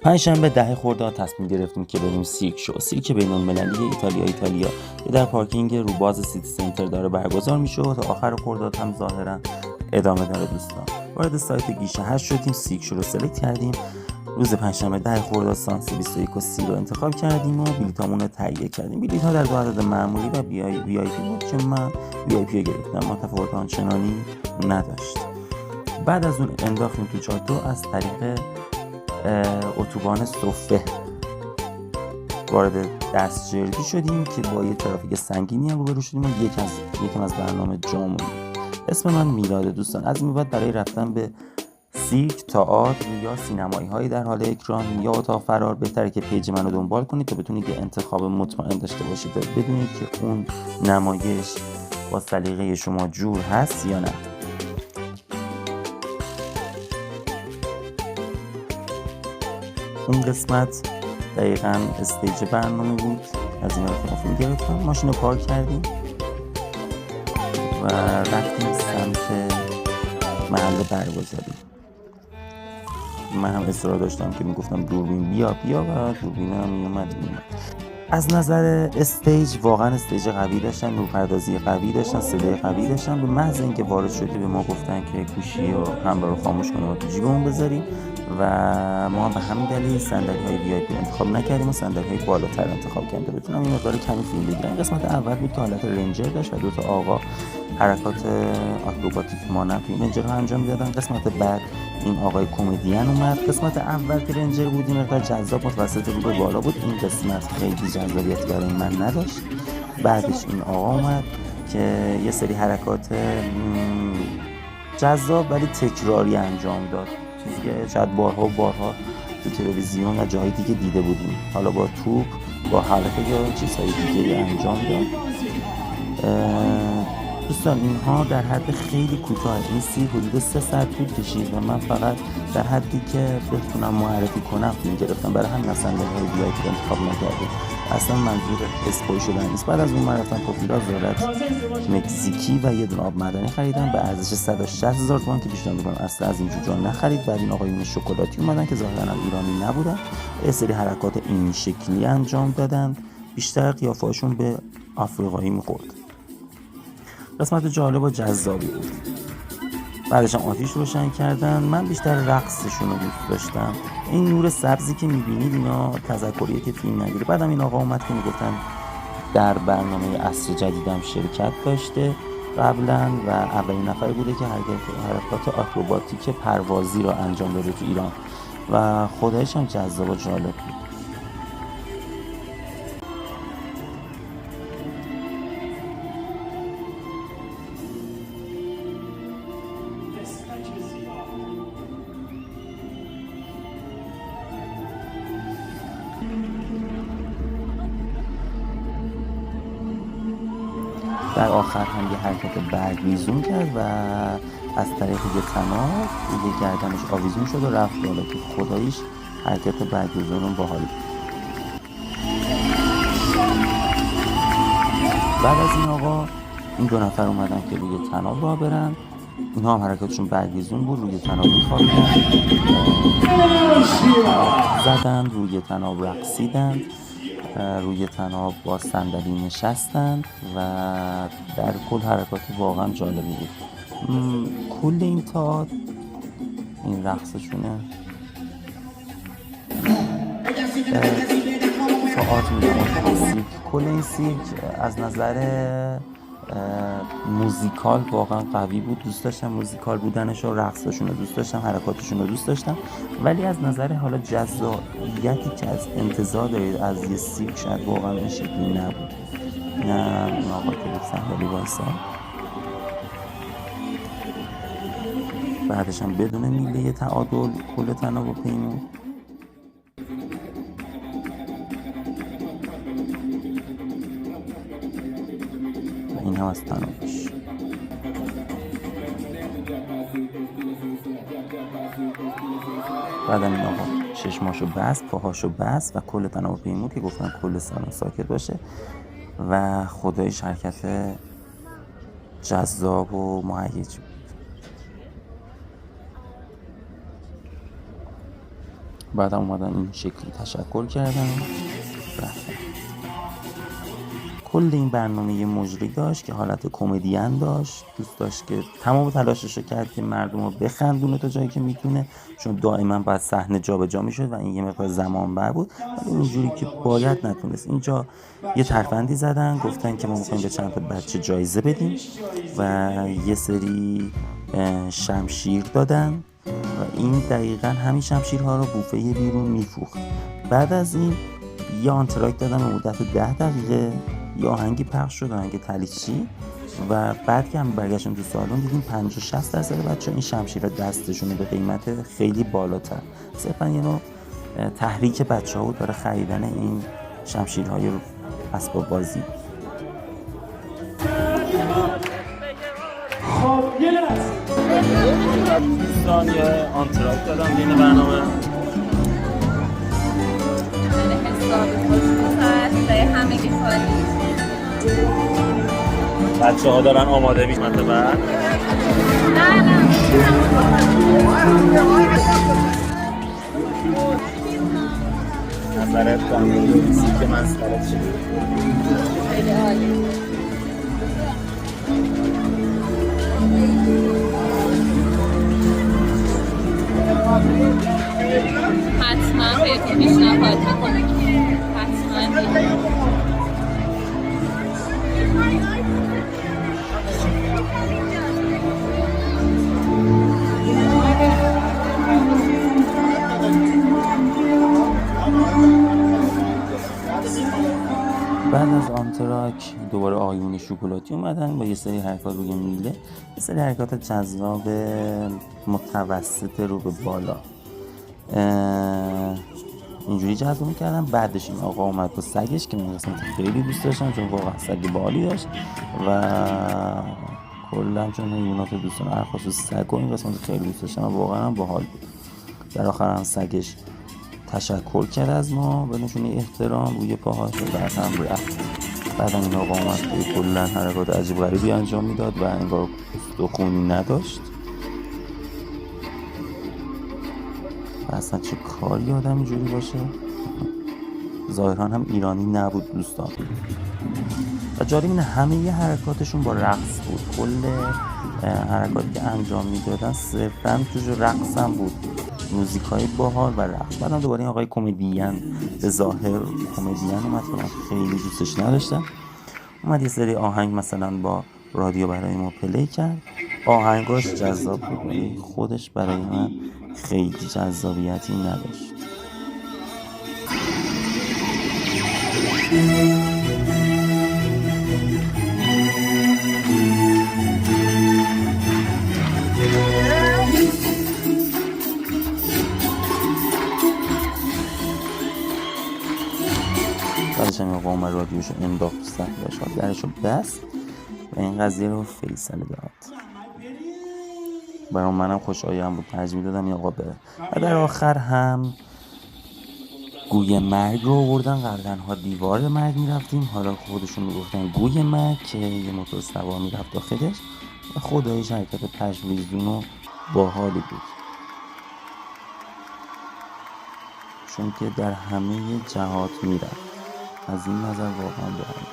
پنجشنبه 10 خرداد تصمیم گرفتیم که بریم سیرک بین‌المللی ایتالیا که در پارکینگ روباز سیتی سنتر داره برگزار میشه و تا آخر خرداد هم ظاهرا ادامه داره. دوستان وارد سایت گیشه 8 شدیم، سیرک رو سلکت کردیم، روز پنجشنبه 10 خرداد سانس 21 و 30 رو انتخاب کردیم و بلیطامون رو تهیه کردیم. بلیط ها در 2 عدد معمولی و وی آی پی بود که من وی آی پی رو گرفتم، متفاوت آنچنانی نداشت. بعد از اون انداختیم تو جاده، از طریق اتوبان صفه وارد دستجردی شدیم که با یه ترافیک سنگینی هم روبرو شدیم و یکم از برنامه جا موندیم. اسم من میلاده. دوستان از این بعد برای رفتن به سیرک، تئاتر یا سینمایی هایی در حال اکران یا اتاق فرار بهتره که پیج منو دنبال کنید تا بتونید یه انتخاب مطمئن داشته باشید و بدونید که اون نمایش با سلیقه شما جور هست یا نه. اون قسمت دقیقاً استیج برنامه بود. از این وقت فیلم گرفتم، ماشین رو پارک کردیم و رفتیم سمت محل برگزاری. من هم اصرار داشتم که میگفتم دوربین بیا و دوربین هم میومد. از نظر استیج واقعا استیج قوی داشتن، نورپردازی قوی داشتن، صدای قوی داشتن. به محض اینکه وارد شدی به ما گفتن که گوشی رو همراه رو خاموش کنیم و تو جیبمون بذاریم و ما به همین دلیل صندلی‌های وی آی پی انتخاب نکردیم و صندلی‌های بالاتر انتخاب کردیم تا بتونم این مقدار کمی فیلم بگیرم. قسمت اول بود که حالت رنجر داشت و 2 تا آقا حرکات آکروباتیک مانند این رنجر ها انجام میدادن. قسمت بعد این آقای کمدین اومد. قسمت اول که رنجر بود این مقدار جذاب متوسط رو به بالا بود. این قسمت خیلی جذابیت برای من نداشت. بعدش این آقا اومد که یه سری حرکات جذاب ولی تکراری انجام داد، چیزی که شاید بارها تو تلویزیون و جای دیگه دیده بودیم، حالا با توپ، با حلقه یا چیزهای دیگه انجام داد. دوستان اینها در حد خیلی کوتاه، این سی حدود 3 ساعت طول کشید و من فقط در حدی که بتونم معرفی کنم فیلم گرفتم. برای همین صندلی‌های وی آی پی انتخاب نکردیم، اصلا منظور اسپوی شدن نیست. بعد از اون من رفتم پاپیلا زارت مکزیکی و یه دونه آب معدنی خریدم به ارزش 160,000 تومان که پیشنهاد می‌کنم اصلا از این جوجا نخرید. بعد این آقایون شکلاتی اومدن که ظاهراً ایرانی نبودن، یه سری حرکات این شکلی انجام دادن، بیشتر قیافه‌شون به آفریقایی می‌خورد. قسمت جالب و جذابی بود. بعدش هم آتیش روشن کردن. من بیشتر رقصشون رو دوست داشتم. این نور سبزی که میبینید اینا تذکریه که فیلم نگیره. بعدم این آقا اومد که میگفتن در برنامه عصر جدیدم شرکت داشته قبلا و اولین نفری بوده که حرکات آکروباتیک پروازی رو انجام داده تو ایران و خدایش هم جذاب و جالب بود. در آخر هم یه حرکت برگریزون کرد و از طریق یه طناب یه گردنش آویزون شد و رفت بالا که خداییش حرکت برگریزون باحال بود. بعد از این آقا این 2 نفر اومدن که روی طناب راه برن. اینها هم حرکتشون برگریزون بود، روی طناب میخوابیدن، زدن روی طناب، رقصیدن روی طناب، با صندلی نشستن و در کل حرکات واقعا جالبی بود. کل این تئاتر این رقصشونه تئاتر میگم سیرک. کل این سیرک از نظر موزیکال واقعا قوی بود. دوست داشتم موزیکال بودنش و رقصشون رو دوست داشتم، حرکاتشون رو دوست داشتم، ولی از نظر حالا جذابیتی که از انتظار دارید از یه سیرک شاید واقعا این شکلی نبود. نه این آقا که بود صندلی وایسا، بعدش هم بدون میله تعادل کل طناب و پیمون. این هم از طنابش. بعدم این آقا چشماشو بست، پاهاشو بست و کل طناب پیمود که گفتن کل سالن ساکت باشه و خدایش حرکت جذاب و مهیج بود. بعدم اومدن این شکلی تشکر کردن و رفتن. کل این برنامه یه مجری داشت که حالت کمدین داشت، دوست داشت که تمام تلاشش رو کرد که مردم رو بخندونه تا جایی که میتونه، چون دائما باید صحنه جابجا میشد و این یه مقدار زمان بر بود، ولی اینجوری که باید نتونست. اینجا یه ترفندی زدن، گفتن که ما میخوایم به چند تا بچه جایزه بدیم و یه سری شمشیر دادن و این دقیقا همین شمشیرها رو بوفه بیرون میفروخت. بعد از این یه آنتراک دادن به مدت 10 دقیقه، یه آهنگی پخش شد، آهنگ تلیچی، و بعد که هم برگشتیم تو سالن دیدیم 50-60% بچه این شمشیر دستشونه به قیمت خیلی بالاتر. صرفا یه نوع تحریک بچه ها بود برای خریدن این شمشیرهای اسباب بازی. خب یه دوستان یه آنتراک دادم بین برنامه همگی خالی. بچه ها دارن آماده میشن بعد نظرت کنیسی که من سرت چی بود؟ خیلی عالی. حتما بهتون پیشنهاد میکنم، حتما. بعد از آنتراک دوباره آقایون شکلاتی اومدن با یه سری حرکات روی میله، یه سری حرکات جذاب متوسط رو به بالا اینجوری جذب میکردم. بعدش این آقا اومد با سگش که من قسمت خیلی دوست داشتم چون واقعا سگ بالی داشت و کلا چون حیوانات دوستان هر خصوص سگ و این قسمت خیلی دوست داشتم و واقعا باحال بود. در آخر هم سگش تشکر کرد از ما به نشونه احترام روی پاهاش و بعد هم رفت. بعد این آقا اومد که کلا حرکات عجیب غریبی انجام میداد و انگار استخونی نداشت و اصلا چه کاری آدم اینجوری باشه. ظاهرا هم ایرانی نبود دوستان و جالب اینه همه ی حرکاتشون با رقص بود. کل حرکاتی که انجام میدادن صرفا توش رقص هم بود، موزیکای باحال و رقص. بعدم دوباره این آقای کمدین به ظاهر کمدین اومد که من خیلی دوستش نداشتم. اومد یه سری آهنگ مثلا با رادیو برای ما پلی کرد، آهنگاش جذاب بود ولی خودش برای من خیلی جذابیتی نداشت. بعدش هم آقا اومد رادیوشو انداخت تو صفحه‌اش، درشو بست و این قضیه رو فیصله داد. برای منم خوشایند بود، ترجیح دادم این آقا بره. و در آخر هم گوی مرگ رو آوردن، قبلا دیوار مرگ میرفتیم، حالا خودشون میگفتن گوی مرگ که یه موتور سوار میرفت داخلش و خداییش حرکت تجویزون و باحالی بود چون که در همه جهات میرفت. از این نظر واقعا باحال.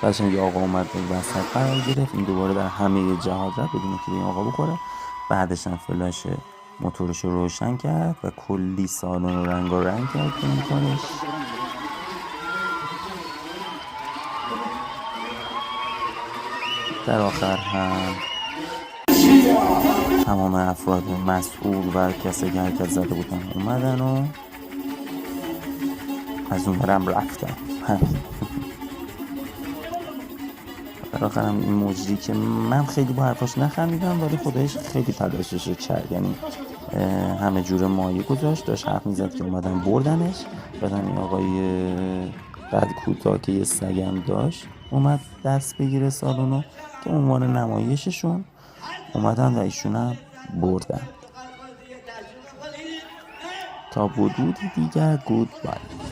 بعدش یه آقا اومد وسط قرار گرفت، این دوباره در همه جهات رفت بدون که به این آقا بخوره. بعدش هم فلاش موتورش رو روشن کرد و کلی سالن رو رنگ و رنگ کرد به این کارش. در آخر هم تمام افراد مسئول و کسی که حرکت زده بودن اومدن و از اون برم رفتن. در آخر هم این مجری که من خیلی با حرفاش نخندیدم ولی خودش خیلی تلاشش رو کرد، یعنی همه جور مایه گذاشت، داشت حرف میزد که اومدن بردنش. بعدم این آقای قد کوتاه که یه سگم داشت اومد دست بگیره سالونو که عنوان نمایششون اومدن و ایشون هم بردن. تا بدودی دیگر گود بای.